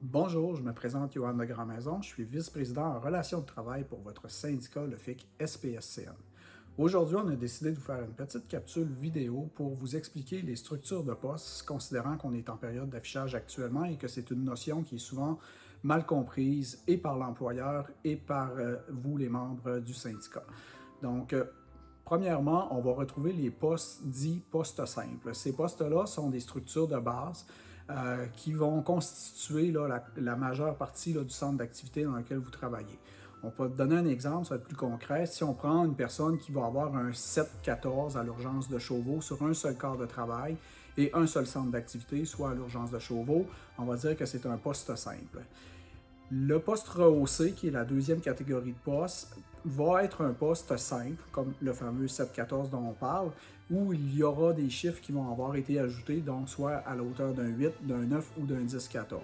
Bonjour, je me présente Johan de Grandmaison, je suis vice-président en relations de travail pour votre syndicat, le FIC SPSCN. Aujourd'hui, on a décidé de vous faire une petite capsule vidéo pour vous expliquer les structures de poste, considérant qu'on est en période d'affichage actuellement et que c'est une notion qui est souvent mal comprise et par l'employeur et par vous, les membres du syndicat. Donc, premièrement, on va retrouver les postes dits postes simples. Ces postes-là sont des structures de base qui vont constituer là, la majeure partie là, du centre d'activité dans lequel vous travaillez. On peut te donner un exemple, ça va être plus concret. Si on prend une personne qui va avoir un 7-14 à l'urgence de Chauveau sur un seul quart de travail et un seul centre d'activité, soit à l'urgence de Chauveau, on va dire que c'est un poste simple. Le poste rehaussé, qui est la deuxième catégorie de poste, va être un poste simple, comme le fameux 7-14 dont on parle, où il y aura des chiffres qui vont avoir été ajoutés, donc soit à la hauteur d'un 8, d'un 9 ou d'un 10-14.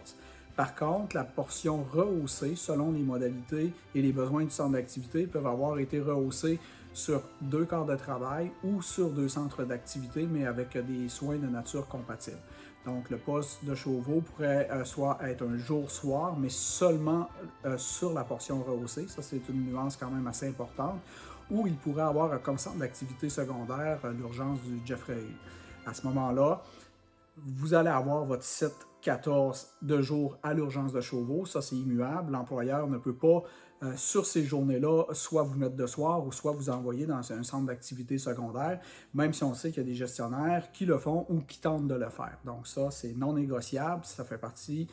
Par contre, la portion rehaussée, selon les modalités et les besoins du centre d'activité, peuvent avoir été rehaussés sur 2 quarts de travail ou sur 2 centres d'activité, mais avec des soins de nature compatibles. Donc, le poste de Chauveau pourrait soit être un jour-soir, mais seulement sur la portion rehaussée. Ça, c'est une nuance quand même assez importante. Ou il pourrait avoir comme centre d'activité secondaire l'urgence du Jeffrey Hill. À ce moment-là, vous allez avoir votre 7-14 de jour à l'urgence de Chauveau. Ça, c'est immuable. L'employeur ne peut pas, sur ces journées-là, soit vous mettre de soir ou soit vous envoyer dans un centre d'activité secondaire, même si on sait qu'il y a des gestionnaires qui le font ou qui tentent de le faire. Donc ça, c'est non négociable. Ça fait partie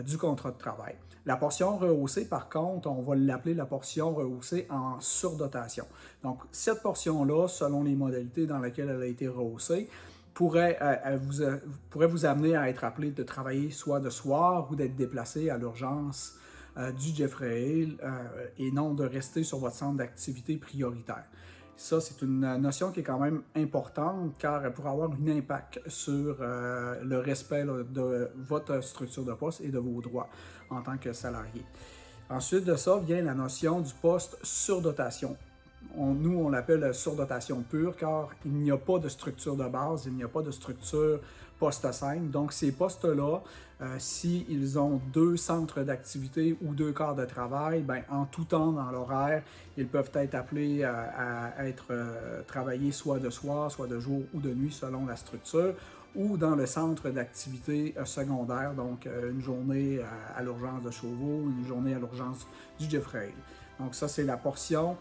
du contrat de travail. La portion rehaussée, par contre, on va l'appeler la portion rehaussée en surdotation. Donc, cette portion-là, selon les modalités dans lesquelles elle a été rehaussée, pourrait vous amener à être appelé de travailler soit de soir ou d'être déplacé à l'urgence du Jeffrey Hill et non de rester sur votre centre d'activité prioritaire. Ça, c'est une notion qui est quand même importante car elle pourrait avoir un impact sur le respect là, de votre structure de poste et de vos droits en tant que salarié. Ensuite de ça vient la notion du poste surdotation. Nous, on l'appelle surdotation pure car il n'y a pas de structure de base, il n'y a pas de structure poste simple. Donc, ces postes-là, s'ils ont 2 centres d'activité ou 2 quarts de travail, ben, en tout temps dans l'horaire, ils peuvent être appelés à être travaillés soit de soir, soit de jour ou de nuit selon la structure, ou dans le centre d'activité secondaire, donc une journée à l'urgence de Chauveau, une journée à l'urgence du Jeffrey. Donc, ça, c'est la portion.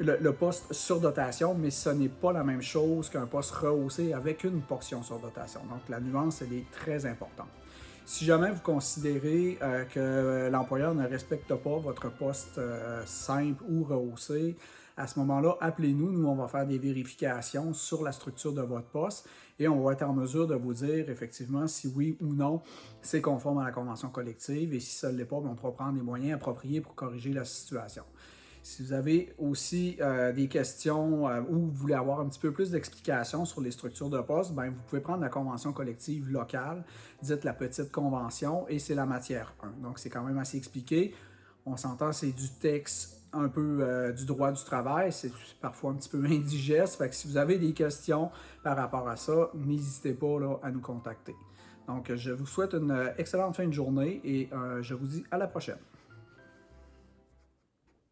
Le poste surdotation, mais ce n'est pas la même chose qu'un poste rehaussé avec une portion surdotation. Donc, la nuance, elle est très importante. Si jamais vous considérez que l'employeur ne respecte pas votre poste simple ou rehaussé, à ce moment-là, appelez-nous. Nous, on va faire des vérifications sur la structure de votre poste et on va être en mesure de vous dire effectivement si oui ou non c'est conforme à la convention collective et si ça ne l'est pas, on pourra prendre les moyens appropriés pour corriger la situation. Si vous avez aussi des questions ou vous voulez avoir un petit peu plus d'explications sur les structures de poste, ben, vous pouvez prendre la convention collective locale, dite la petite convention, et c'est la matière 1. Donc, c'est quand même assez expliqué. On s'entend, c'est du texte un peu du droit du travail, c'est parfois un petit peu indigeste. Fait que si vous avez des questions par rapport à ça, n'hésitez pas là, à nous contacter. Donc, je vous souhaite une excellente fin de journée et je vous dis à la prochaine.